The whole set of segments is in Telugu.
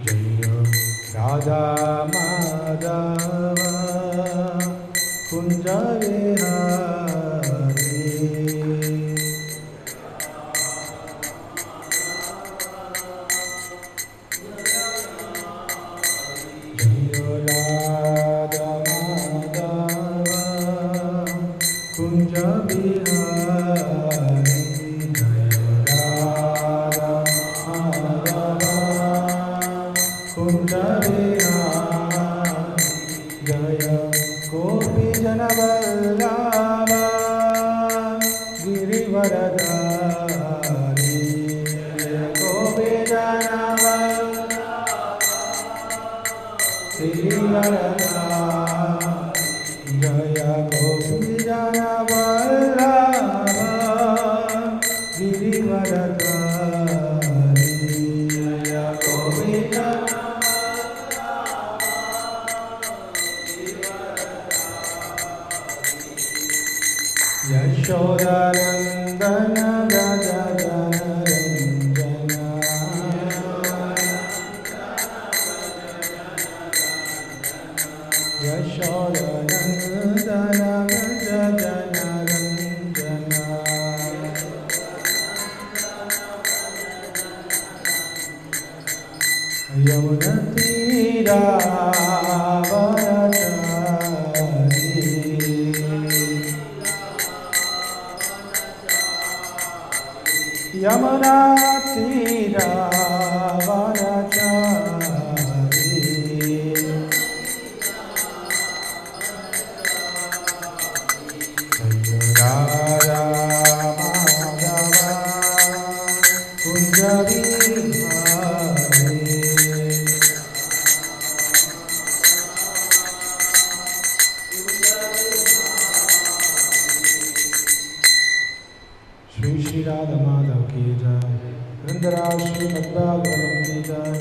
जय राधा माधव कुंज विहारी जय राधा माधव कुंज विहारी जय राधा माधव कुंज विहारी जय गोपी जनवल्लभ गिरिवरधारी जय गोपी जनवल्लभ गिरिवरधारी जय गोपी जनवल्लभ गिरिवरधारी जय गोपी यशोदानन्दन व्रज जनरञ्जन यशोदानन्दन व्रज जनरञ्जन यमुनतीरावनचारी यमुना तीरावनचारी जय राधा माधव कुंज विहारी श्री श्री राधा माधव की जय वृंदराज श्रीमद्भागवतम की जय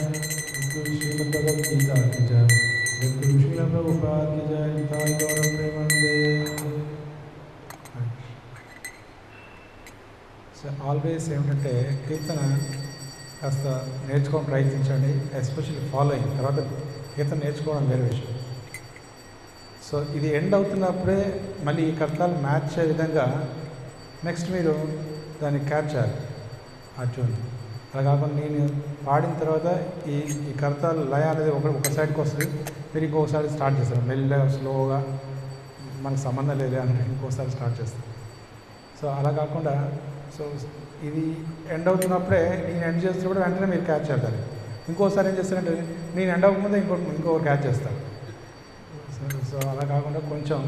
गुरु श्रीमद्भगवद्गीता की जय गुरु श्रील प्रभुपाद की जय निताय गौर प्रेमानंदे సో ఆల్వేస్ ఏమిటంటే కీర్తన కాస్త నేర్చుకోవడం ప్రయత్నించండి, ఎస్పెషల్లీ ఫాలోయింగ్. తర్వాత కీర్తన నేర్చుకోవడం వేరే విషయం. సో ఇది ఎండ్ అవుతున్నప్పుడే మళ్ళీ ఈ కర్తాలు మ్యాచ్ అయ్యే విధంగా నెక్స్ట్ మీరు దాన్ని క్యాచ్ చేయాలి ఆ ట్యూన్. అలా కాకుండా నేను పాడిన తర్వాత ఈ ఈ కర్తాలు లయ అనేది ఒక సైడ్కి వస్తుంది, మీరు ఇంకొకసారి స్టార్ట్ చేస్తారు మెల్లగా స్లోగా, మనకు సంబంధం లేదు అని ఇంకోసారి స్టార్ట్ చేస్తారు. సో అలా కాకుండా సో ఇది ఎండ్ అవుతున్నప్పుడే నేను ఎండ్ చేస్తున్నప్పుడు వెంటనే మీరు క్యాచ్ చేస్తారు. ఇంకోసారి ఏం చేస్తారంటే నేను ఎండ్ అవ్వకముందే ఇంకొకరు క్యాచ్ చేస్తారు. సో అలా కాకుండా కొంచెం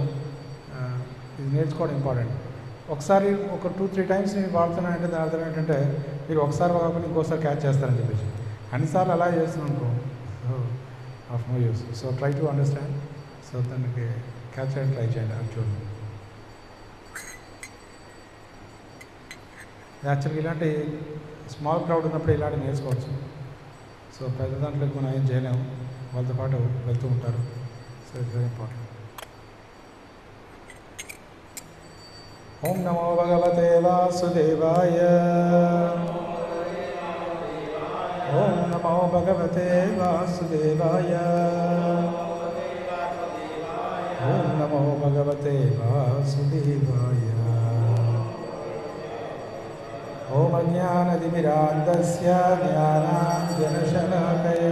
ఇది నేర్చుకోవడం ఇంపార్టెంట్. ఒకసారి ఒక 2-3 టైమ్స్ నేను వాడుతున్నానంటే దాని అర్థం ఏంటంటే మీరు ఒకసారి కాకుండా ఇంకోసారి క్యాచ్ చేస్తారని చెప్పేసి. అన్నిసార్లు అలా చేస్తున్నాం అనుకో of no use. So try to understand. So దానికి క్యాచ్ చేయడానికి ట్రై చేయండి అది చూడండి. యాక్చువల్గా ఇలాంటి స్మాల్ క్రౌడ్ ఉన్నప్పుడు ఇలాంటివి నేర్చుకోవచ్చు. సో పెద్ద దాంట్లోకి మనం ఏం చేయలేము, వాళ్ళతో పాటు వెళ్తూ ఉంటారు. So it's very important. ఓం నమో భగవతే వాసుదేవాయ. ఓం నమో భగవతే వాసుదేవాయ. ఓం నమో భగవతే వాసుదేవాయ. ఓం అజ్ఞానతిమిరాంధస్య జ్ఞానాంజనశలాకయ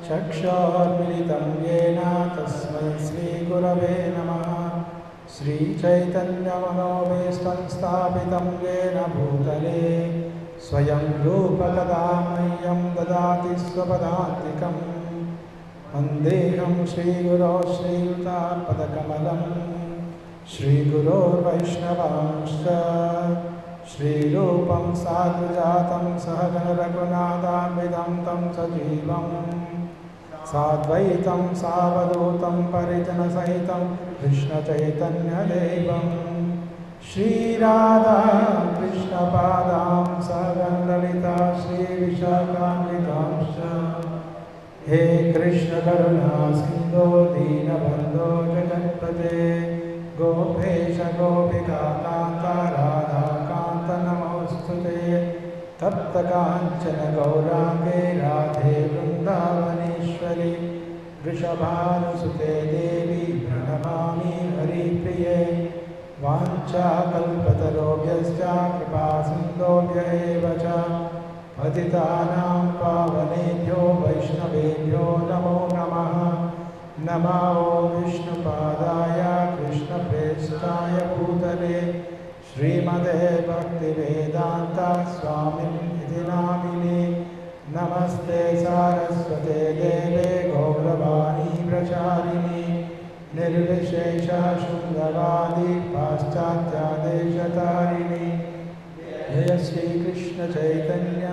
చక్షుర్మిలితం యేన తస్మై శ్రీగురవే నమః. श्रीचैतन्यमनोभीष्टं स्थापितं येन भूतले स्वयं रूपकदा मह्यं ददाति स्वपदान्तिकं. वन्देऽहं श्रीगुरो श्रीयुतापदकमलं. श्रीगुरोर्वैष्णवांश्च श्रीरूपं साग्रजातं सहगण रघुनाथान्वितं तं सजीवं साद्वैतं सावधूतं परिजनसहितं कृष्णचैतन्यदेवं श्रीराधा कृष्णपादां सहगणललिता श्रीविशाखान्वितांश्च. हे कृष्ण करुणा सिन्धो दीनबन्धो जगत्पते गोपेश गोपिका कान्ता राधा कान्त नमोऽस्तुते. तप्तकाञ्चन गौराङ्गे राधे वृन्दावनेश्वरी वृषभानुसुते देवी प्रणमामि हरिप्रिये वाञ्छाकल्पतरुभ्यश्च कृपासिन्धुभ्य एव च पतितानां पावनेभ्यो वैष्णवेभ्यो नमो नमः। नमो विष्णुपादाय कृष्णप्रेष्ठाय भूतले श्रीमते भक्तिवेदान्त स्वामिनिति नामिने। नमस्ते सारस्वते देवे गौरवाणी प्रचारिणे निर्विशेष शून्यवादी पाश्चात्यादेशतारिणे। जय श्री कृष्ण चैतन्य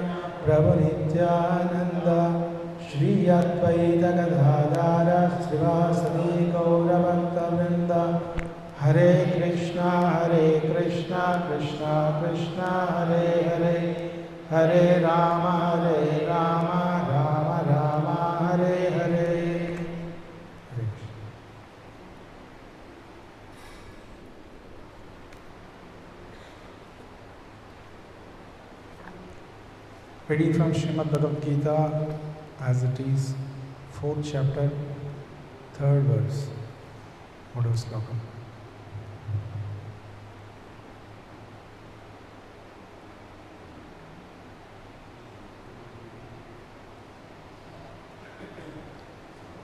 प्रभु नित्यानंद श्री अद्वैत गदाधर श्रीवासदि गौरभक्तवृंद। हरे Krishna Krishna Krishna Hare Hare Hare Ram Ram Ram Hare Hare. Reading from Srimad Bhagavad Gita as it is, 4th chapter, 3rd verse, Modal Slokam.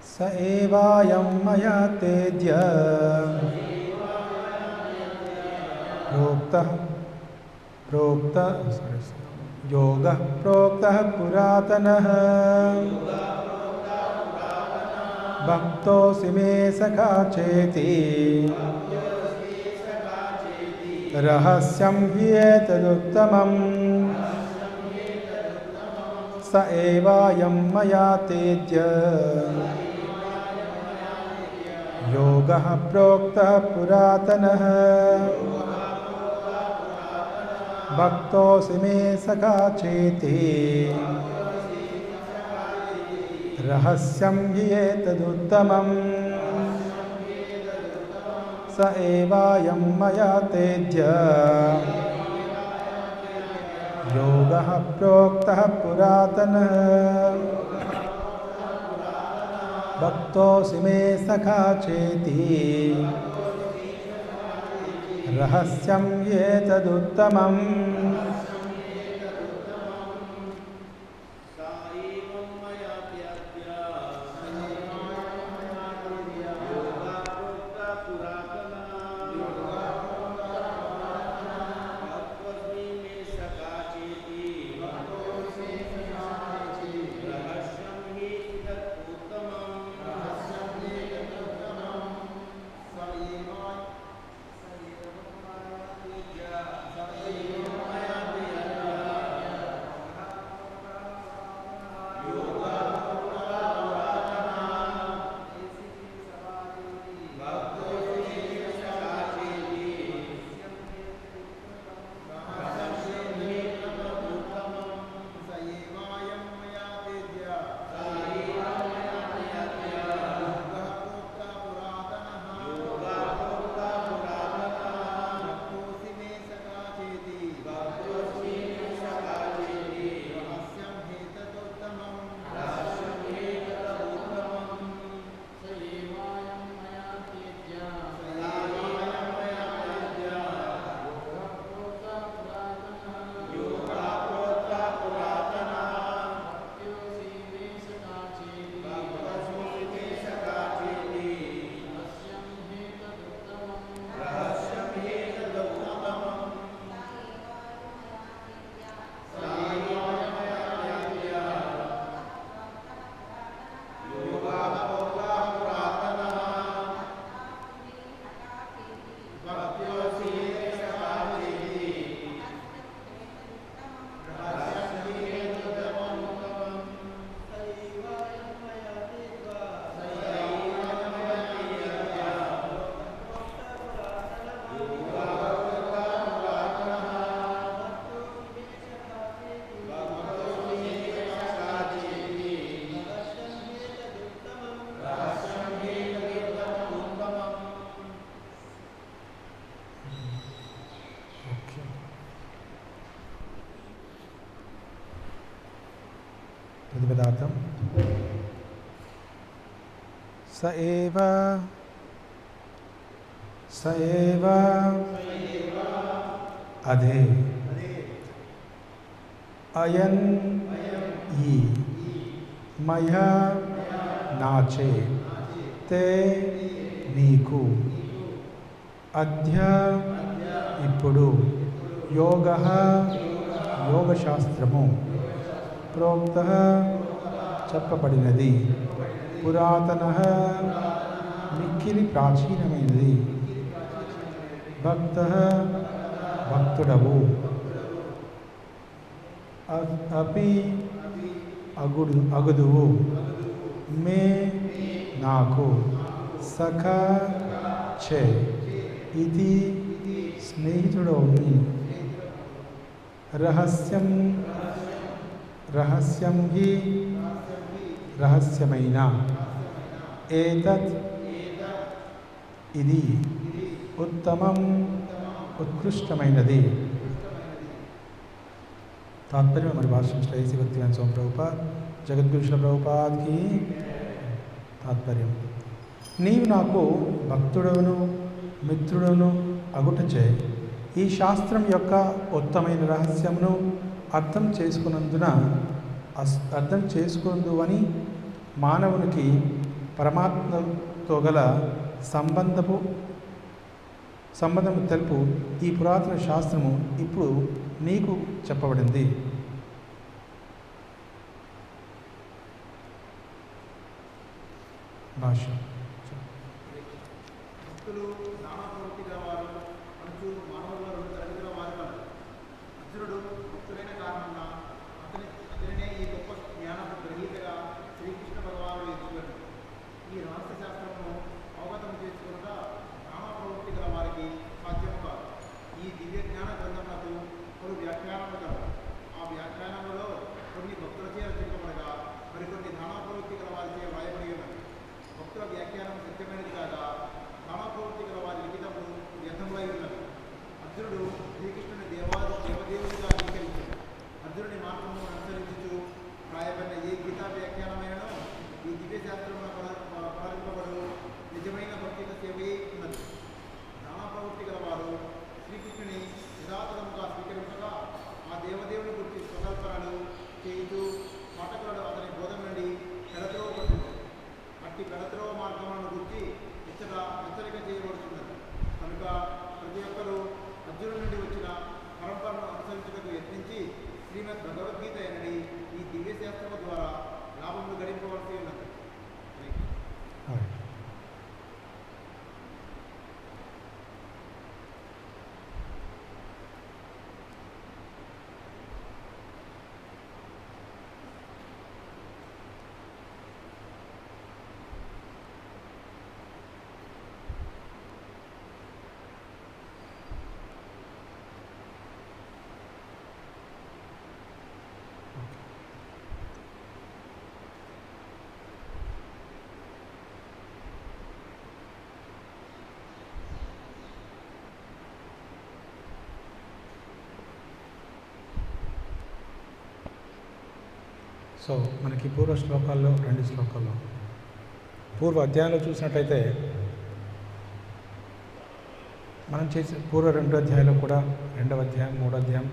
स एवायं मया तेद्य प्रोक्तः योगः प्रोक्तः पुरातनः भक्तोऽसि मे सखा चेति रहस्यं हि एतदुत्तमम्। स एवायं मया तेद्य योगः प्रोक्तः पुरातनः भक्तोऽसि मे सखा चेति रहस्यं हि एतदुत्तमम्। स एवायं मया तेद्य योगः प्रोक्तः पुरातनः भक्तोऽसि मे सखा चेति रहस्यं हि एतदुत्तमम्। ప్రతిపదార్థం స ఏవ అదే అయన్ ఈ మయ నాచే తే నీకు అద్య ఇప్పుడు యోగశాస్త్రము ప్రోక్త చెప్పబడినది పురాతన మిక్కిలి ప్రాచీనమైనది భక్తుడవు అపి అగుదువు మే నాకు సఖ చే ఇది స్నేహితుడవుని రహస్యం హి రహస్యమైన ఏతత్ ఇది ఉత్తమం ఉత్కృష్టమైనది. తాత్పర్యం మరి భాష్యం శ్రీ భక్తివేదాంత స్వామి ప్రభుపాద్ జగద్గురు శ్రీల ప్రభుపాద్కి తాత్పర్యం. నీవు నాకు భక్తుడవును మిత్రుడును అగుటచే ఈ శాస్త్రం యొక్క ఉత్తమైన రహస్యమును అర్థం చేసుకున్నందువని మానవునికి పరమాత్మతో గల సంబంధము తెలుపు ఈ పురాతన శాస్త్రము ఇప్పుడు నీకు చెప్పబడింది. భాష్యం సో మనకి పూర్వ శ్లోకాల్లో 2 శ్లోకాల్లో పూర్వ అధ్యాయంలో చూసినట్టయితే మనం చేసే పూర్వ 2 అధ్యాయాలు కూడా 2వ అధ్యాయం 3వ అధ్యాయం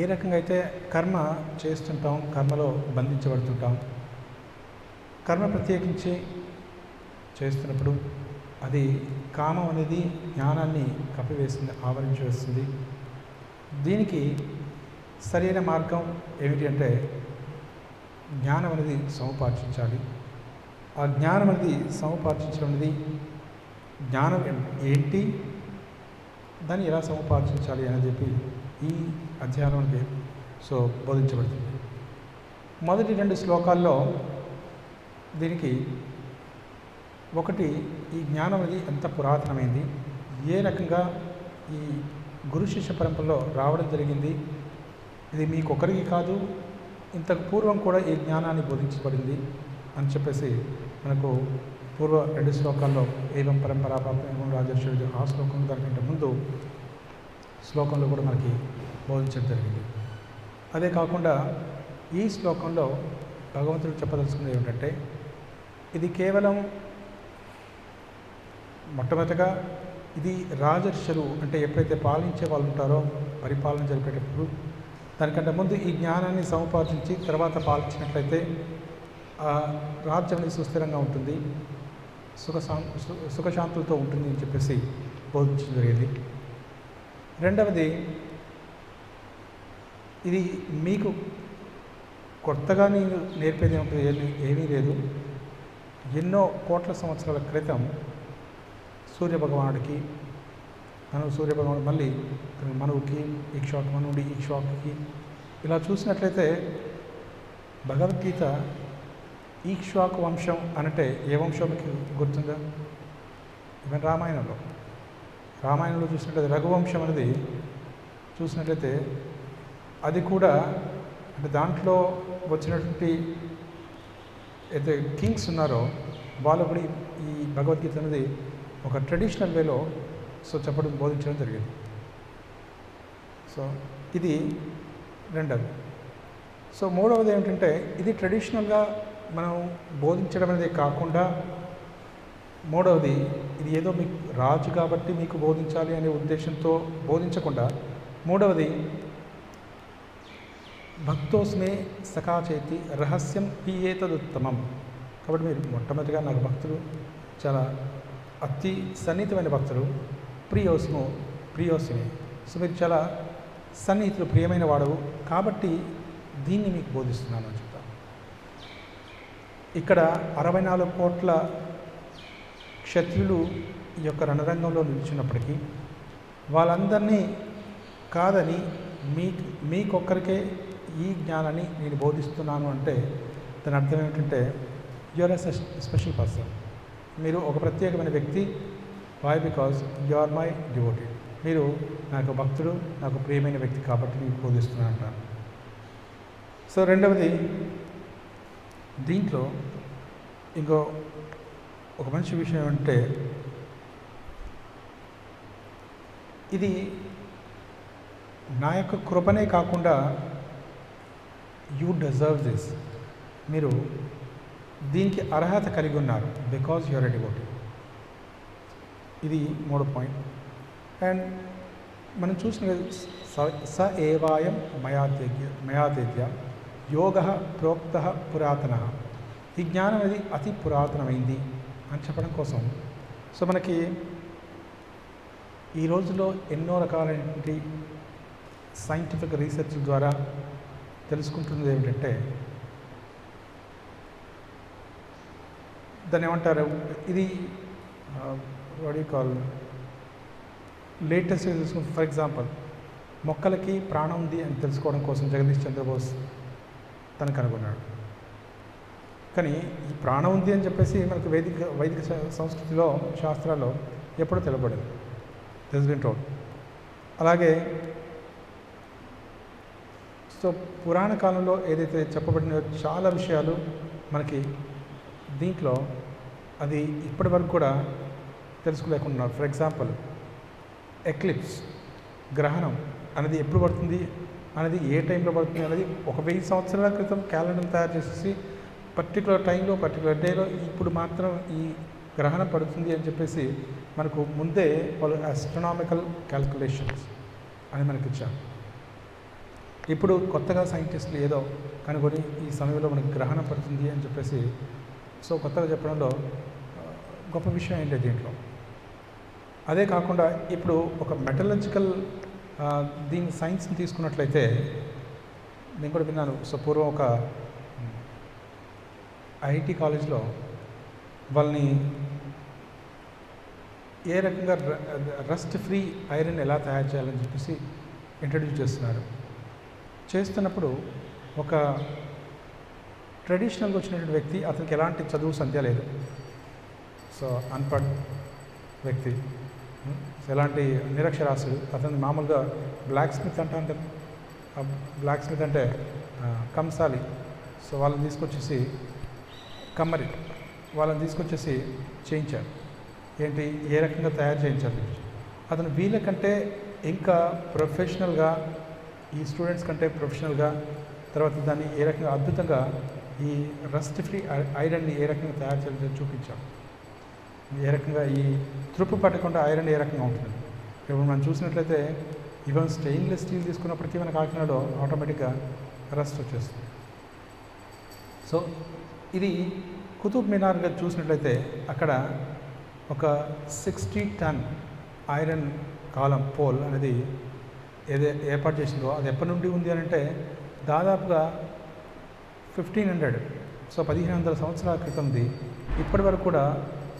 ఏ రకంగా అయితే కర్మ చేస్తుంటాం, కర్మలో బంధించబడుతుంటాం. కర్మ ప్రత్యేకించి చేస్తున్నప్పుడు అది కామం అనేది జ్ఞానాన్ని కప్పివేస్తుంది, ఆవరించి వేస్తుంది. దీనికి సరైన మార్గం ఏమిటి అంటే జ్ఞానం అనేది సముపార్జించాలి. ఆ జ్ఞానం అనేది సముపార్జించడం అనేది జ్ఞానం ఏంటి, దాన్ని ఎలా సముపార్జించాలి అని చెప్పి ఈ అధ్యాయంలో బోధించబడుతుంది. మొదటి 2 శ్లోకాల్లో దీనికి ఒకటి ఈ జ్ఞానం అనేది ఎంత పురాతనమైంది, ఏ రకంగా ఈ గురు శిష్య పరంపరలో రావడం జరిగింది, ఇది మీకొకరికి కాదు ఇంతకు పూర్వం కూడా ఈ జ్ఞానాన్ని బోధించబడింది అని చెప్పేసి మనకు పూర్వ 2 శ్లోకాల్లో ఏవం పరంపరాపాపం ఏవం రాజర్షుడు ఆ శ్లోకం దానికంటే ముందు శ్లోకంలో కూడా మనకి బోధించడం జరిగింది. అదే కాకుండా ఈ శ్లోకంలో భగవంతుడు చెప్పదలుచుకున్నది ఏమిటంటే, ఇది కేవలం మొట్టమొదటిగా ఇది రాజర్షులు అంటే ఎప్పుడైతే పాలించే వాళ్ళు ఉంటారో పరిపాలన జరిపేటప్పుడు దానికంటే ముందు ఈ జ్ఞానాన్ని సముపార్జించి తర్వాత పాలించినట్లయితే ఆ రాజ్యం అనేది సుస్థిరంగా ఉంటుంది, సుఖశాంతులతో ఉంటుంది అని చెప్పేసి బోధించడం జరిగింది. రెండవది, ఇది మీకు కొత్తగా నేను నేర్పేది ఏమీ లేదు. ఎన్నో కోట్ల సంవత్సరాల క్రితం సూర్యభగవానుడికి సూర్యభగవానుడు మళ్ళీ మనువుకి మనువుడి ఇక్ష్వాకుకి ఇలా చూసినట్లయితే భగవద్గీత ఈక్ష్వాకు వంశం అంటే ఏ వంశం మీకు గుర్తుందా? ఈవెన్ రామాయణంలో చూసినట్లయితే రఘువంశం అనేది చూసినట్లయితే అది కూడా అంటే దాంట్లో వచ్చినటువంటి అయితే కింగ్స్ ఉన్నారో వాళ్ళు కూడా ఈ భగవద్గీత అనేది ఒక ట్రెడిషనల్ వేలో చెప్పడం బోధించడం జరిగింది. సో ఇది రెండవది. సో మూడవది ఏమిటంటే, ఇది ట్రెడిషనల్గా మనం బోధించడం అనేది కాకుండా మూడవది, ఇది ఏదో మీకు రాజు కాబట్టి మీకు బోధించాలి అనే ఉద్దేశంతో బోధించకుండా మూడవది భక్తోస్మే సఖాచేతి రహస్యం పియేతదుత్తమం. కాబట్టి మీరు మొట్టమొదటిగా నాకు భక్తులు చాలా అతి సన్నిహితమైన భక్తులు, ప్రియోస్మే. సో మీరు చాలా సన్నిహితులు, ప్రియమైన వాడవు కాబట్టి దీన్ని మీకు బోధిస్తున్నాను అని చెప్తాను. ఇక్కడ 64 కోట్ల క్షత్రియులు ఈ యొక్క రణరంగంలో నిలిచినప్పటికీ వాళ్ళందరినీ కాదని మీకొక్కరికే ఈ జ్ఞానాన్ని నేను బోధిస్తున్నాను అంటే దాని అర్థం ఏమిటంటే, you are a special person. మీరు ఒక ప్రత్యేకమైన వ్యక్తి. Why? Because you are my devotee. మీరు నాకు భక్తుడు, నాకు ప్రియమైన వ్యక్తి కాబట్టి మీకు బోధిస్తున్నాను అంటాను. సో రెండవది, దీంట్లో ఇంకో ఒక మంచి విషయం అంటే, ఇది నా యొక్క కృపనే కాకుండా యూ డిజర్వ్ దిస్, మీరు దీనికి అర్హత కలిగి ఉన్నారు బికాజ్ యూఆర్ ఎ డివోటీ. ఇది మూడో పాయింట్. అండ్ మనం చూసిన స ఏవాయం మయాతేద్య యోగ ప్రోక్త పురాతన. ఈ జ్ఞానం అనేది అతి పురాతనమైంది అని చెప్పడం కోసం సో మనకి ఈ రోజులో ఎన్నో రకాలైనటువంటి సైంటిఫిక్ రీసెర్చ్ ద్వారా తెలుసుకుంటున్నది ఏమిటంటే, దాన్ని ఏమంటారు, ఇది వాడి కాల్ లేటెస్ట్ తెలుసుకుంటే, ఫర్ ఎగ్జాంపుల్ మొక్కలకి ప్రాణం ఉంది అని తెలుసుకోవడం కోసం జగదీష్ చంద్రబోస్ తను కనుగొన్నాడు. కానీ ఈ ప్రాణం ఉంది అని చెప్పేసి మనకు వైదిక సంస్కృతిలో శాస్త్రాల్లో ఎప్పుడూ తెలబడదు, దిస్ బిన్ టోల్డ్. అలాగే సో పురాణ కాలంలో ఏదైతే చెప్పబడిన చాలా విషయాలు మనకి దీంట్లో అది ఇప్పటి వరకు కూడా తెలుసుకోలేకున్నారు. ఫర్ ఎగ్జాంపుల్ ఎక్లిప్స్, గ్రహణం అనేది ఎప్పుడు పడుతుంది అనేది, ఏ టైంలో పడుతుంది అనేది 1000 సంవత్సరాల క్రితం క్యాలెండర్ తయారు చేసేసి పర్టికులర్ టైంలో పర్టికులర్ డేలో ఇప్పుడు మాత్రం ఈ గ్రహణం పడుతుంది అని చెప్పేసి మనకు ముందే వాళ్ళు ఆస్ట్రనామికల్ క్యాల్కులేషన్స్ అని మనకి ఇచ్చారు. ఇప్పుడు కొత్తగా సైంటిస్టులు ఏదో కనుగొని ఈ సమయంలో మనకి గ్రహణం పడుతుంది అని చెప్పేసి సో కొత్తగా చెప్పడంలో గొప్ప విషయం ఏంటి దీంట్లో. అదే కాకుండా ఇప్పుడు ఒక మెటలజికల్ దీని సైన్స్ని తీసుకున్నట్లయితే నేను కూడా విన్నాను. సో పూర్వం ఒక ఐఐటి కాలేజ్లో వాళ్ళని ఏ రకంగా రస్ట్ ఫ్రీ ఐరన్ ఎలా తయారు చేయాలని చెప్పేసి ఇంట్రడ్యూస్ చేస్తున్నప్పుడు ఒక ట్రెడిషనల్గా వచ్చినటువంటి వ్యక్తి, అతనికి ఎలాంటి చదువు సంధ్య లేదు, సో అన్పడ్ వ్యక్తి, ఎలాంటి నిరక్షరాస్యుడు, అతను మామూలుగా బ్లాక్ స్మిత్ అంటే బ్లాక్ స్మిత్ అంటే కంసాలి. సో వాళ్ళని తీసుకొచ్చేసి కమ్మరి వాళ్ళని తీసుకొచ్చేసి చేయించారు. ఏంటి, ఏ రకంగా తయారు చేయించారు. అతను వీళ్ళకంటే ఇంకా ప్రొఫెషనల్గా, ఈ స్టూడెంట్స్ కంటే ప్రొఫెషనల్గా తర్వాత దాన్ని ఏ రకంగా అద్భుతంగా ఈ రస్ట్ ఫ్రీ ఐరన్ని ఏ రకంగా తయారు చేయాలో చూపించాం. ఏ రకంగా ఈ త్రుప్పు పట్టకుండా ఐరన్ ఏ రకంగా ఉంటుంది. ఇప్పుడు మనం చూసినట్లయితే ఈవెన్ స్టెయిన్లెస్ స్టీల్ తీసుకున్నప్పటికీ మన కాకినాడలో ఆటోమేటిక్గా రస్ట్ వచ్చేస్తుంది. సో ఇది కుతుబ్ మినార్గా చూసినట్లయితే అక్కడ ఒక 60 టన్ ఐరన్ కాలం పోల్ అనేది ఏర్పాటు చేసిందో అది ఎప్పటి నుండి ఉంది అని అంటే దాదాపుగా 1500, సో 1500 సంవత్సరాల క్రితంది. ఇప్పటి వరకు కూడా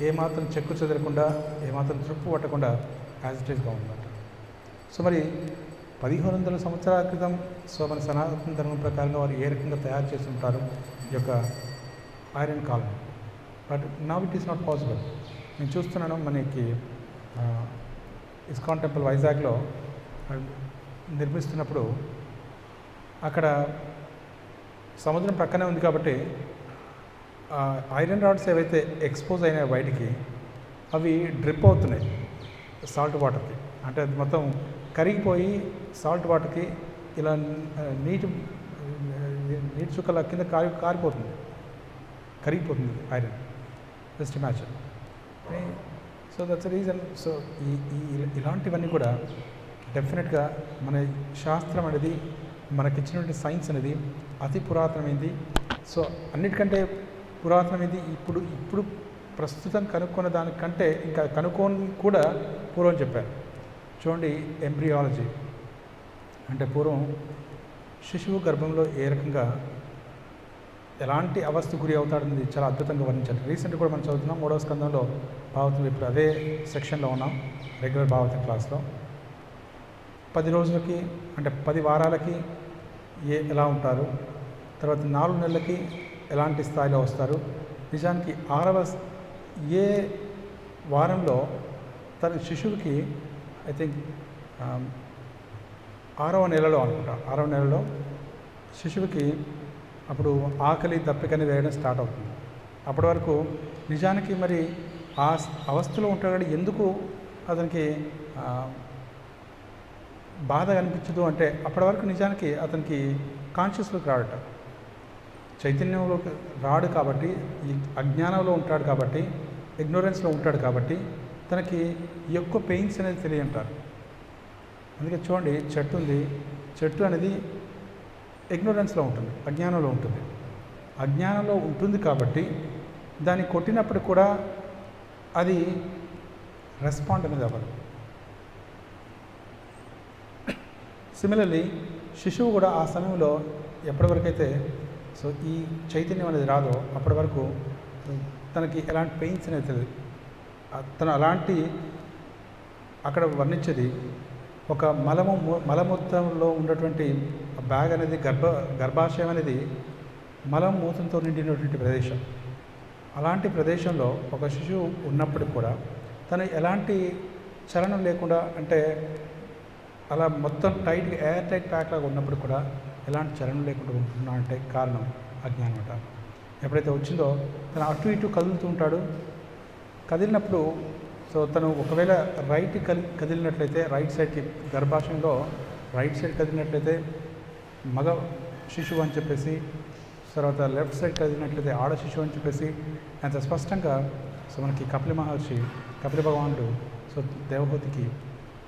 ఏమాత్రం చెక్కు చెదరకుండా ఏమాత్రం త్రుప్పు పట్టకుండా యాజిటేజ్గా ఉందన్నమాట. సో మరి 1500 సంవత్సరాల క్రితం సో మన సనాతన ధర్మం ప్రకారంగా వారు ఏ రకంగా తయారు చేసి ఉంటారు ఈ యొక్క iron column. But now it is not possible. నేను చూస్తున్నాను మనకి ఇస్కాన్ టెంపుల్ వైజాగ్లో నిర్మిస్తున్నప్పుడు అక్కడ సముద్రం ప్రక్కనే ఉంది కాబట్టి ఐరన్ రాడ్స్ ఏవైతే ఎక్స్పోజ్ అయినాయి బయటికి అవి డ్రిప్ అవుతున్నాయి సాల్ట్ వాటర్కి. అంటే అది మొత్తం కరిగిపోయి సాల్ట్ వాటర్కి ఇలా నీటి చుక్కల కింద కారిపోతుంది, కరిగిపోతుంది iron. Just imagine. So that's reason. So ఇలాంటివన్నీ కూడా డెఫినెట్గా మన శాస్త్రం అనేది మనకిచ్చినటువంటి సైన్స్ అనేది అతి పురాతనమైంది. సో అన్నిటికంటే పురాతనమైంది. ఇప్పుడు ప్రస్తుతం కనుక్కున్న దానికంటే ఇంకా కనుక్కొని కూడా పూర్వం చెప్పారు. చూడండి, ఎంబ్రియాలజీ అంటే పూర్వం శిశువు గర్భంలో ఏ రకంగా ఎలాంటి అవస్థ గురి అవుతాడనేది చాలా అద్భుతంగా వర్ణించారు. రీసెంట్గా కూడా మనం చదువుతున్నాం 3వ స్కందంలో భాగవతం. ఇప్పుడు అదే సెక్షన్లో ఉన్నాం రెగ్యులర్ భాగవతం క్లాస్లో. 10 రోజులకి అంటే 10 వారాలకి ఎలా ఉంటారు, తర్వాత 4 నెలలకి ఎలాంటి స్థాయిలో వస్తారు. నిజానికి 6వ ఏ వారంలో తన శిశువుకి ఐ థింక్ 6వ నెలలో అనుకుంటా, 6వ నెలలో శిశువుకి అప్పుడు ఆకలి దప్పికని వేయడం స్టార్ట్ అవుతుంది. అప్పటి వరకు నిజానికి మరి ఆ అవస్థలో ఉంటాడు. ఎందుకు అతనికి బాధ అనిపించదు అంటే అప్పటి వరకు నిజానికి అతనికి కాన్షియస్లోకి రాడట, చైతన్యంలోకి రాడు. కాబట్టి ఈ అజ్ఞానంలో ఉంటాడు, కాబట్టి ఇగ్నోరెన్స్లో ఉంటాడు, కాబట్టి తనకి ఎక్కువ పెయిన్స్ అనేది తెలియంటారు. అందుకే చూడండి, చెట్టు ఉంది, చెట్టు అనేది ఇగ్నోరెన్స్లో ఉంటుంది, అజ్ఞానంలో ఉంటుంది. అజ్ఞానంలో ఉంటుంది కాబట్టి దాన్ని కొట్టినప్పుడు కూడా అది రెస్పాండ్ అనేది అవ్వదు. సిమిలర్లీ శిశువు కూడా ఆ సమయంలో ఎప్పటివరకైతే సో ఈ చైతన్యం అనేది రాదో అప్పటి వరకు తనకి ఎలాంటి పెయిన్స్ అనేది తెలియదు. తను అలాంటి అక్కడ వర్ణించేది ఒక మలమూత్రంలో ఉన్నటువంటి బ్యాగ్ అనేది గర్భాశయం అనేది మలమూత్రంతో నిండినటువంటి ప్రదేశం. అలాంటి ప్రదేశంలో ఒక శిశువు ఉన్నప్పటికి కూడా తను ఎలాంటి చలనం లేకుండా, అంటే అలా మొత్తం టైట్గా ఎయిర్ టైట్ ప్యాక్ లాగా ఉన్నప్పుడు కూడా ఎలాంటి చలనం లేకుండా ఉంటున్నా అంటే కారణం అజ్ఞానం అంట. ఎప్పుడైతే వచ్చిందో తను అటు ఇటు కదులుతూ ఉంటాడు. కదిలినప్పుడు సో తను ఒకవేళ రైట్ కదిలినట్లయితే రైట్ సైడ్కి గర్భాశయంలో రైట్ సైడ్ కదిలినట్లయితే మగ శిశువు అని చెప్పేసి, తర్వాత లెఫ్ట్ సైడ్ కదిలినట్లయితే ఆడ శిశువు అని చెప్పేసి అంత స్పష్టంగా సో మనకి కపిల భగవానుడు సో దేవహూతికి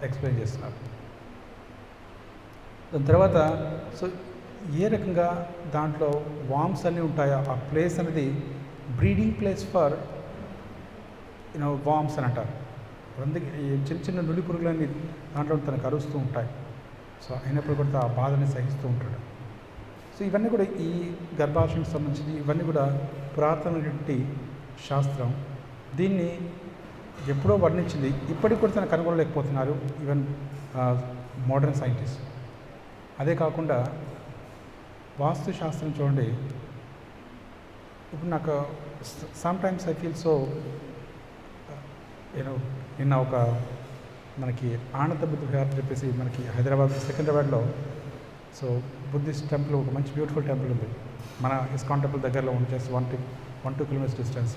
ఎక్స్ప్లెయిన్ చేస్తున్నారు. దాని తర్వాత సో ఏ రకంగా దాంట్లో వామ్స్ అన్నీ ఉంటాయో ఆ ప్లేస్ అనేది బ్రీడింగ్ ప్లేస్ ఫర్ వామ్స్ అని అంటారు. అందుకే చిన్న చిన్న నులి పురుగులన్నీ దాంట్లో తనకు అరుస్తూ ఉంటాయి. సో అయినప్పుడు కూడా ఆ బాధని సహిస్తూ ఉంటాడు. సో ఇవన్నీ కూడా ఈ గర్భాశయానికి సంబంధించి ఇవన్నీ కూడా పురాతనమైనటువంటి శాస్త్రం. దీన్ని ఎప్పుడో వర్ణించింది, ఇప్పటికి కూడా తనకు కనుగొనలేకపోతున్నారు ఈవెన్ మోడర్న్ సైంటిస్ట్. అదే కాకుండా వాస్తు శాస్త్రం చూడండి, ఇప్పుడు నాకు సమ్టైమ్స్ ఐ ఫీల్ సో నిన్న ఒక మనకి ఆనంద బుద్ధ విహార్ అని చెప్పేసి మనకి సికింద్రాబాద్లో సో బుద్ధిస్ట్ టెంపుల్, ఒక మంచి బ్యూటిఫుల్ టెంపుల్ ఉంది మన ఇస్కాన్ టెంపుల్ దగ్గరలో ఉంది. Just 1-2 kilometres distance.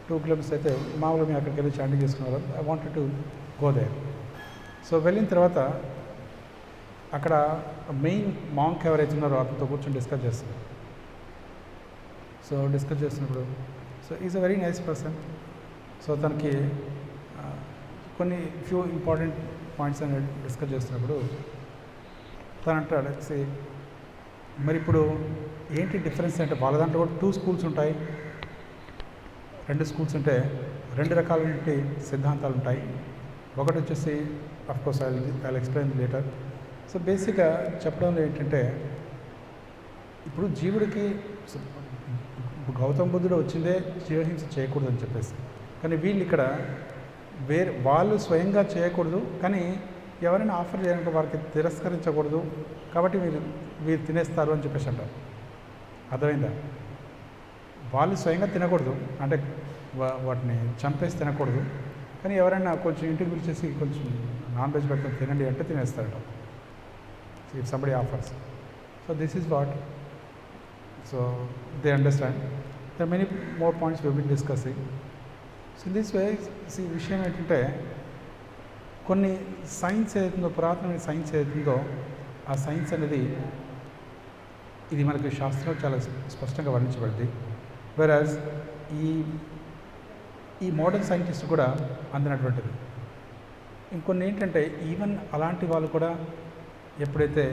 2 కిలోమీటర్స్ అయితే మామూలుగా మేము అక్కడికి వెళ్ళి చాంటింగ్ చేసుకున్నారు. I wanted to go there. So వెళ్ళిన తర్వాత అక్కడ మెయిన్ మాంక్ ఎవరైతే ఉన్నారో అతనితో కూర్చొని డిస్కస్ చేస్తారు. సో డిస్కస్ చేస్తున్నప్పుడు so is a very nice person. So తనకి కొన్ని ఫ్యూ ఇంపార్టెంట్ పాయింట్స్ అనేది డిస్కస్ చేస్తున్నప్పుడు తను అంటాడు, మరి ఇప్పుడు ఏంటి డిఫరెన్స్ అంటే వాళ్ళ దాంట్లో కూడా 2 స్కూల్స్ ఉంటాయి, 2 స్కూల్స్ ఉంటే 2 రకాలైన సిద్ధాంతాలు ఉంటాయి. ఒకటి వచ్చేసి of course I explain later. So బేసిక్గా చెప్పడంలో ఏంటంటే ఇప్పుడు జీవుడికి గౌతమ బుద్ధుడు వచ్చిందే జీవహింస చేయకూడదు అని చెప్పేసి, కానీ వీళ్ళు ఇక్కడ వాళ్ళు స్వయంగా చేయకూడదు, కానీ ఎవరైనా ఆఫర్ చేయడానికి వారికి తిరస్కరించకూడదు, కాబట్టి వీరు తినేస్తారు అని చెప్పేసి అంటారు. అర్థమైందా? వాళ్ళు స్వయంగా తినకూడదు అంటే వాటిని చంపేసి తినకూడదు, కానీ ఎవరైనా కొంచెం ఇంటికి పిలిచేసి కొంచెం నాన్ వెజ్ పెట్టుకొని తినండి అంటే తినేస్తారట, if somebody offers. So this is what, so they understand. There many more points we will discussing. So this way విషయం ఏంటంటే కొన్ని సైన్స్ ఏదైతుందో, పురాతనమైన సైన్స్ ఏదైతుందో ఆ సైన్స్ అనేది ఇది మనకి శాస్త్రం చాలా స్పష్టంగా వర్ణించబడింది. వెరాజ్ ఈ మోడర్న్ సైంటిస్ట్ కూడా అందినటువంటిది. ఇంకొన్ని ఏంటంటే ఈవెన్ అలాంటి వాళ్ళు కూడా ఎప్పుడైతే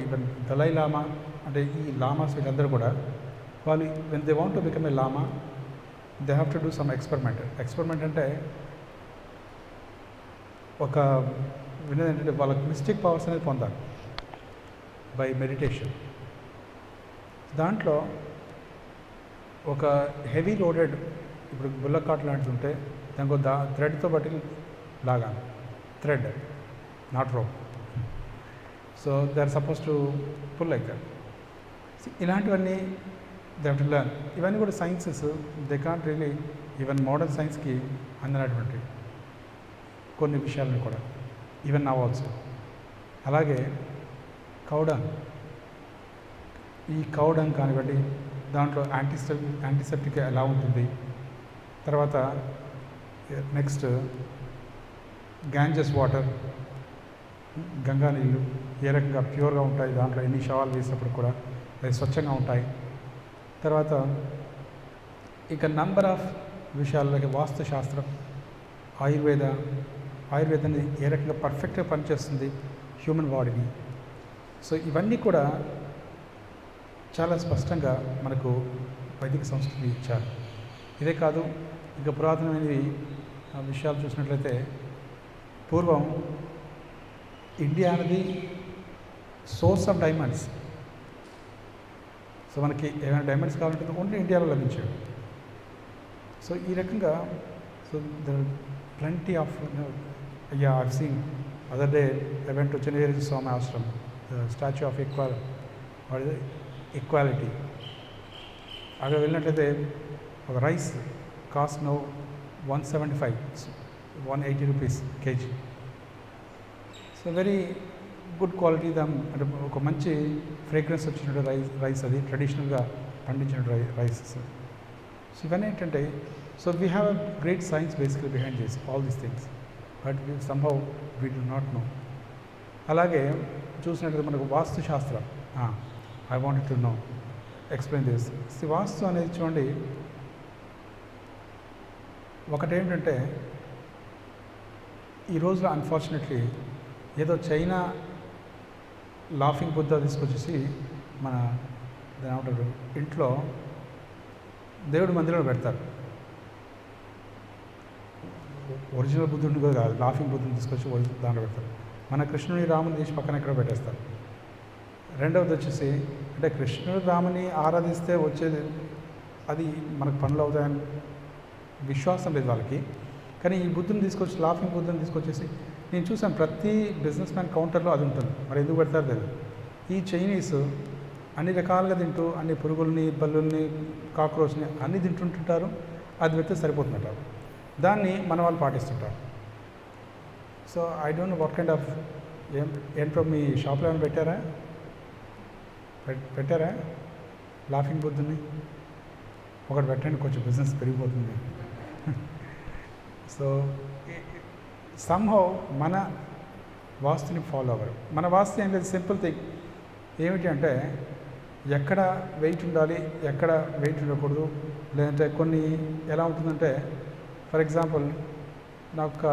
ఈవెన్ దలై లామా అంటే ఈ లామాస్ వీళ్ళందరూ కూడా వాళ్ళు when they want to become a lama they have to do some experiment అంటే ఒక వినేది ఏంటంటే వాళ్ళకి మిస్టిక్ పవర్స్ అనేది పొందాలి బై మెడిటేషన్. దాంట్లో ఒక హెవీ లోడెడ్ ఇప్పుడు బుల్లకాట్ లాంటిది ఉంటే దానికి థ్రెడ్తో బట్టి లాగాలి, thread not rope. So they are suppose to pull like that. ఇలాంటివన్నీ దే హ్యావ్ టు లెర్న్. ఇవన్నీ కూడా sciences, they can't really even modern సైన్స్కి అందినటువంటి కొన్ని విషయాలను కూడా ఈవెన్ నవ్ ఆల్సో. అలాగే కౌడంగ్, ఈ కౌడంగ్ కానివ్వండి, దాంట్లో యాంటీసెప్టిక్ ఎలా ఉంటుంది, తర్వాత నెక్స్ట్ గ్యాంజెస్ వాటర్, గంగా నీళ్ళు ఏ రకంగా ప్యూర్గా ఉంటాయి, దాంట్లో ఎన్ని శవాలు వేసినప్పుడు కూడా అవి స్వచ్ఛంగా ఉంటాయి. తర్వాత ఇక నంబర్ ఆఫ్ విషయాలకి వాస్తుశాస్త్రం, ఆయుర్వేదాన్ని ఏ రకంగా పర్ఫెక్ట్గా పనిచేస్తుంది హ్యూమన్ బాడీని. సో ఇవన్నీ కూడా చాలా స్పష్టంగా మనకు వైదిక సంస్కృతి ఇచ్చారు. ఇదే కాదు, ఇక పురాతనమైనవి విషయాలు చూసినట్లయితే పూర్వం ఇండియా అనేది సోర్స్ ఆఫ్ డైమండ్స్. సో మనకి ఏమైనా డైమండ్స్ కావాలంటే ఓన్లీ ఇండియాలో లభించేవి. సో ఈ రకంగా so there plenty of I've seen other day I went to Chennagiri Swamy ఆశ్రమం, ద స్టాచ్యూ ఆఫ్ ఈక్వాలిటీ. అక్కడ వెళ్ళినట్లయితే ఒక rice cost no 175, 180 rupees kg. So very good quality అంటే ఒక మంచి ఫ్రేగ్రెన్స్ వచ్చినట్టు రైస్ అది ట్రెడిషనల్గా పండించిన రైసెస్. సో ఇవన్నీ ఏంటంటే so we have a great science basically behind this all these things, but somehow we do not know. అలాగే చూసినట్లయితే మనకు వాస్తుశాస్త్రం, I wanted to know explain this. Vastu అనేది చూడండి, ఒకటేంటంటే ఈ రోజులో అన్ఫార్చునేట్లీ ఏదో చైనా లాఫింగ్ బుద్ధ తీసుకొచ్చేసి మన దాని ఏమంటారు ఇంట్లో దేవుడి మందిరంలో పెడతారు. ఒరిజినల్ బుద్ధుడిని కూడా కాదు, లాఫింగ్ బుద్ధుని తీసుకొచ్చి దాంట్లో పెడతారు. మన కృష్ణుని రాముని తీసి పక్కన ఎక్కడ పెట్టేస్తారు. రెండవది వచ్చేసి అంటే కృష్ణుడు రాముని ఆరాధిస్తే వచ్చేది అది మనకు పనులు అవుతాయని విశ్వాసం లేదు వాళ్ళకి. కానీ ఈ బుద్ధుని తీసుకొచ్చి లాఫింగ్ బుద్ధుని తీసుకొచ్చేసి నేను చూసాను ప్రతి బిజినెస్ మ్యాన్ కౌంటర్లో అది ఉంటుంది. మరి ఎందుకు పెడతారు తెలియదు. ఈ చైనీస్ అన్ని రకాలుగా తింటూ అన్ని పురుగుల్ని, బల్లుల్ని, కాక్రోచ్ని అన్నీ తింటుంటారు. అది పెడితే సరిపోతుంటారు. దాన్ని మన వాళ్ళు పాటిస్తుంటారు. So I don't know what kind of ఏంటో మీ షాప్లో ఏమైనా పెట్టారా లాఫింగ్ బుద్ధుని? ఒకటి పెట్టండి, కొంచెం బిజినెస్ పెరిగిపోతుంది. సో సమ్హౌ మన వాస్తుని ఫాలో అవ్వరు. మన వాస్తు ఏం లేదు, సింపుల్ థింగ్ ఏమిటి అంటే ఎక్కడ వెయిట్ ఉండాలి, ఎక్కడ వెయిట్ ఉండకూడదు. లేదంటే కొన్ని ఎలా ఉంటుందంటే, ఫర్ ఎగ్జాంపుల్ నాకు ఒక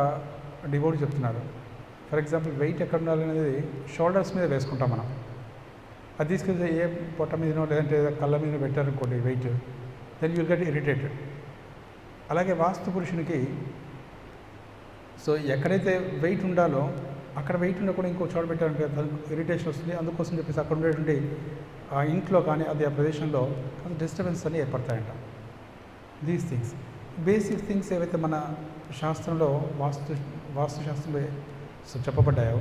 డివోటీ చెప్తున్నారు, ఫర్ ఎగ్జాంపుల్ వెయిట్ ఎక్కడ ఉండాలి అనేది షోల్డర్స్ మీద వేసుకుంటాం మనం. అది తీసుకెళ్తే ఏ పొట్ట మీదనో లేదంటే కళ్ళ మీద పెట్టారనుకోండి weight, then you get irritated. అలాగే వాస్తు పురుషునికి సో ఎక్కడైతే వెయిట్ ఉండాలో అక్కడ వెయిట్ ఉండకుండా ఇంకో చోట పెట్టారంటే దానికి ఇరిటేషన్ వస్తుంది. అందుకోసం చెప్పేసి అక్కడ ఉండేటువంటి ఆ ఇంట్లో కానీ అది ఆ ప్రదేశంలో కొంత డిస్టర్బెన్స్ అన్నీ ఏర్పడతాయంట. దీస్ థింగ్స్ బేసిక్ థింగ్స్ ఏవైతే మన శాస్త్రంలో వాస్తుశాస్త్రంలో సో చెప్పబడ్డాయో,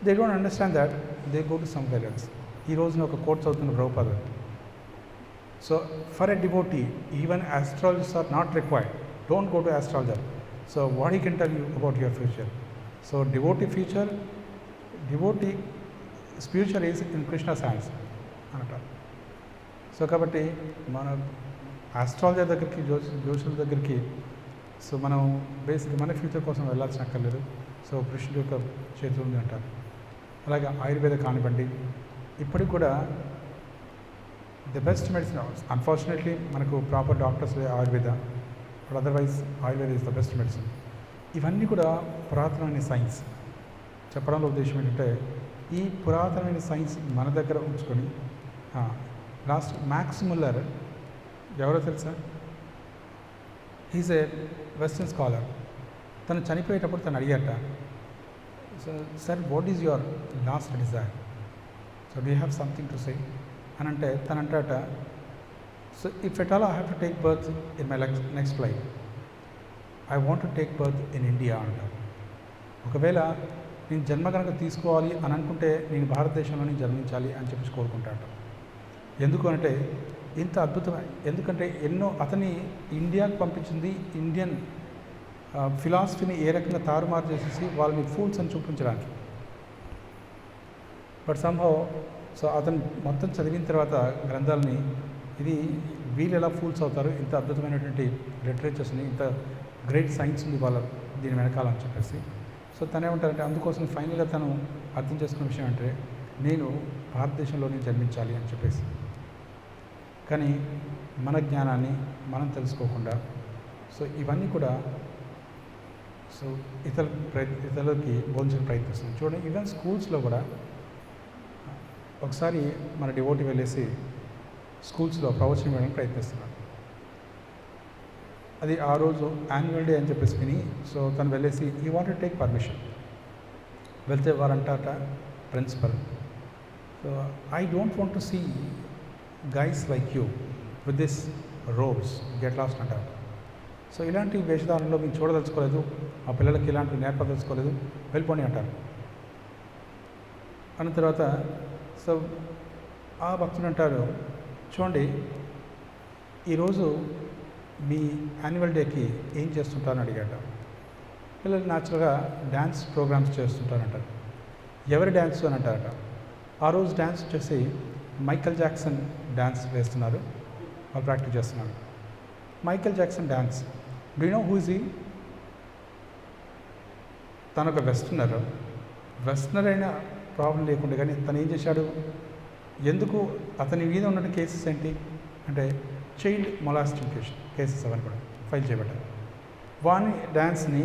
they don't understand that, they go to somewhere else. ఈ రోజున ఒక కోట్ చదువుతున్న Prabhupada. So for a devotee even astrologist are not required. Don't go to astrologer. So what he can tell you about your future. So devotee spiritual is in Krishna science అంటారు. సో కాబట్టి మన ఆస్ట్రాలజర్ దగ్గరికి, జ్యోతిషుల దగ్గరికి సో మనం బేసిక్ మన ఫ్యూచర్ కోసం వెళ్ళాల్సిన అక్కర్లేదు. సో కృష్ణుడి యొక్క చేతులు ఉంది అంటారు. అలాగే ఆయుర్వేద కానివ్వండి, ఇప్పటికి కూడా ది బెస్ట్ మెడిసిన్. అన్ఫార్చునేట్లీ మనకు proper doctors Ayurveda, but otherwise Ayurveda is the best medicine. ఇవన్నీ కూడా పురాతనమైన సైన్స్. చెప్పడంలో ఉద్దేశం ఏంటంటే ఈ పురాతనమైన సైన్స్ మన దగ్గర ఉంచుకొని, లాస్ట్ మ్యాక్స్ ముల్లర్ ఎవరో తెలుసా? He's a western scholar. తను చనిపోయేటప్పుడు తను అడిగాట, so sir what is your last desire, so do you have something to say అని అంటే తను అంటాట, so if at all I have to take birth in my next life, I want to take birth in India అంటారు. ఒకవేళ నేను జన్మ కనుక తీసుకోవాలి అని అనుకుంటే నేను భారతదేశంలోనే జన్మించాలి అని చెప్పేసి కోరుకుంటాట. ఎందుకు అంటే ఇంత అద్భుతమైన, ఎందుకంటే ఎన్నో అతని ఇండియాకు పంపించింది ఇండియన్ ఫిలాసఫీని ఏ రకంగా తారుమారు చేసేసి వాళ్ళని ఫూల్స్ అని చూపించడానికి. బట్ సంహౌ సో అతను మొత్తం చదివిన తర్వాత గ్రంథాలని, ఇది వీళ్ళు ఎలా ఫూల్స్ అవుతారు, ఇంత అద్భుతమైనటువంటి లిటరేచర్స్ని, ఇంత గ్రేట్ సైన్స్ ఉంది వాళ్ళ దీని వెనకాలని చెప్పేసి. సో తనేమంటారంటే అందుకోసం ఫైనల్గా తను అర్థం చేసుకున్న విషయం అంటే నేను భారతదేశంలోనే జన్మించాలి అని చెప్పేసి. కానీ మన జ్ఞానాన్ని మనం తెలుసుకోకుండా సో ఇవన్నీ కూడా సో ఇతరులకి బోధించడానికి ప్రయత్నిస్తున్నాం. చూడండి, ఈవెన్ స్కూల్స్లో కూడా ఒకసారి మన డివోటీ వెళ్ళేసి స్కూల్స్లో ప్రవచనం వేయడానికి ప్రయత్నిస్తున్నాడు. అది ఆ రోజు యాన్యువల్ డే అని చెప్పేసి విని సో తను వెళ్ళేసి ఈ వాంట్ టు టేక్ పర్మిషన్. వెళ్తే వారంటాట principal, so I don't want to see guys like you with this robes, get lost అంటారు. సో ఇలాంటి వేషధారణలో మేము చూడదలుచుకోలేదు, మా పిల్లలకి ఇలాంటివి నేర్పదలుచుకోలేదు, వెళ్ళిపోండి అంటారు. అన్న తర్వాత సో ఆ భక్తుడు అంటారు, చూడండి ఈరోజు మీ యాన్యువల్ డేకి ఏం చేస్తుంటారని అడిగాట. పిల్లలు న్యాచురల్గా డ్యాన్స్ ప్రోగ్రామ్స్ చేస్తుంటారంటారు. ఎవరి డ్యాన్స్ అని అంటారట. ఆ రోజు డ్యాన్స్ వచ్చేసి మైకేల్ జాక్సన్ డ్యాన్స్ వేస్తున్నారు, వాళ్ళు ప్రాక్టీస్ చేస్తున్నారు. Michael Jackson dance, do you know who is he? తను ఒక వెస్టర్నర్ అయినా ప్రాబ్లం లేకుండా, కానీ తను ఏం చేశాడు, ఎందుకు అతని మీద ఉన్న కేసెస్ ఏంటి అంటే చైల్డ్ మొలాస్టింగ్ కేసెస్ అవన్నీ కూడా ఫైల్ చేయబడ్డాయి. వాని డ్యాన్స్ని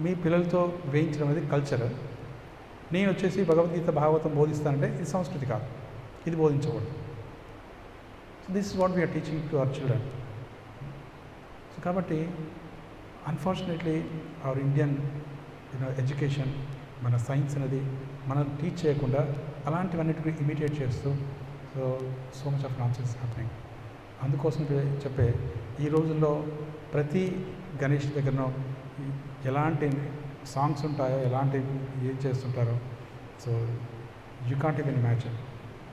మీ పిల్లలతో వేయించడం అనేది కల్చర్. నేను వచ్చేసి భగవద్గీత భాగవతం బోధిస్తానంటే ఇది సంస్కృతి కాదు, ఇది బోధించకూడదు. So this is what we're teaching to our children. So కాబట్టి అన్ఫార్చునేట్లీ అవర్ ఇండియన్ ఎడ్యుకేషన్, మన సైన్స్ అనేది మనం టీచ్ చేయకుండా అలాంటివన్నిటిని ఇమిటేట్ చేస్తూ so much of nonsense happening. అందుకోసం చెప్పే ఈ రోజుల్లో ప్రతి గణేష్ దగ్గరనో ఎలాంటి సాంగ్స్ ఉంటాయో, ఎలాంటి ఏం చేస్తుంటారో, so you can't even imagine.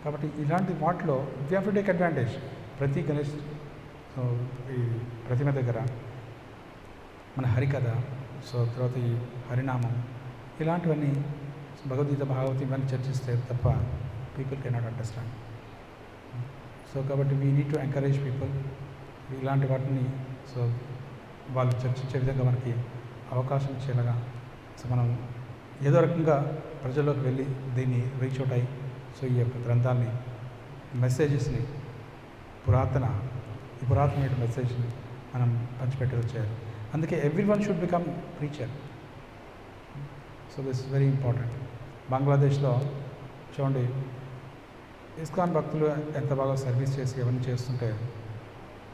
కాబట్టి ఇలాంటి వాటిలో we have to take advantage. ప్రతి గణేష్ సో ఈ ప్రతిమ దగ్గర మన హరికథ, సో తర్వాత ఈ హరినామం, ఇలాంటివన్నీ భగవద్గీత భాగవతం ఇవన్నీ చర్చిస్తే తప్ప పీపుల్ కెనాట్ అండర్స్టాండ్. సో కాబట్టి we need to encourage people ఇలాంటి వాటిని సో వాళ్ళు చర్చించే విధంగా మనకి అవకాశం ఇచ్చేలాగా సో మనం ఏదో రకంగా ప్రజల్లోకి వెళ్ళి దీన్ని రీచ్ అవుట్ అయ్యి సో ఈ యొక్క గ్రంథాన్ని మెసేజెస్ని పురాతనమైన మెసేజ్ని మనం పంచిపెట్టి వచ్చారు. అందుకే every one should become preacher. So this is very important. బంగ్లాదేశ్లో చూడండి, ఇస్కాన్ భక్తులు ఎంత బాగా సర్వీస్ చేసి అవన్నీ చేస్తుంటే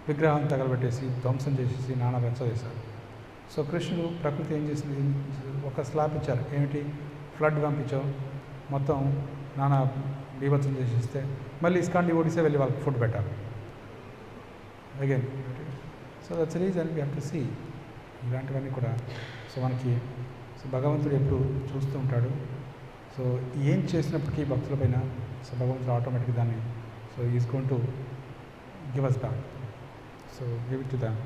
విగ్రహం తగలబెట్టేసి ధ్వంసం చేసేసి నానా రచ్చ చేశారు. సో కృష్ణుడు ప్రకృతి ఏం చేసింది, ఒక స్లాబ్ ఇచ్చారు, ఏమిటి ఫ్లడ్ పంపించావు, మొత్తం నానా బీభత్సం చేసిస్తే మళ్ళీ ఇస్కాన్ డివోటీసే వెళ్ళి వాళ్ళకి ఫుడ్ పెట్టాలి again. So that's reason we have to see ఇలాంటివన్నీ కూడా. సో మనకి సో భగవంతుడు ఎప్పుడు చూస్తూ ఉంటాడు. సో ఏం చేసినప్పటికీ భక్తుల పైన సో భగవంతుడు ఆటోమేటిక్గా దాన్ని so is going to give us back. So give it to them.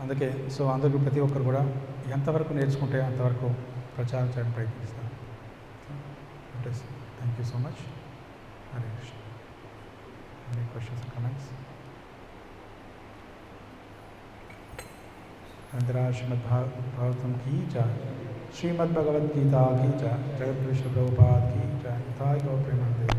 అందుకే సో అందరూ ప్రతి ఒక్కరు కూడా ఎంతవరకు నేర్చుకుంటే అంతవరకు ప్రచారం చేయడం ప్రయత్నిస్తాను. Thank you so much. Hare Krishna. Any questions and comments? अंतरा श्रीमद्भागवतम की जय, श्रीमद्भगवद्गीता की जय, जगत विश्व प्रभुपाद की जय, ताई गौ प्रेमानंद।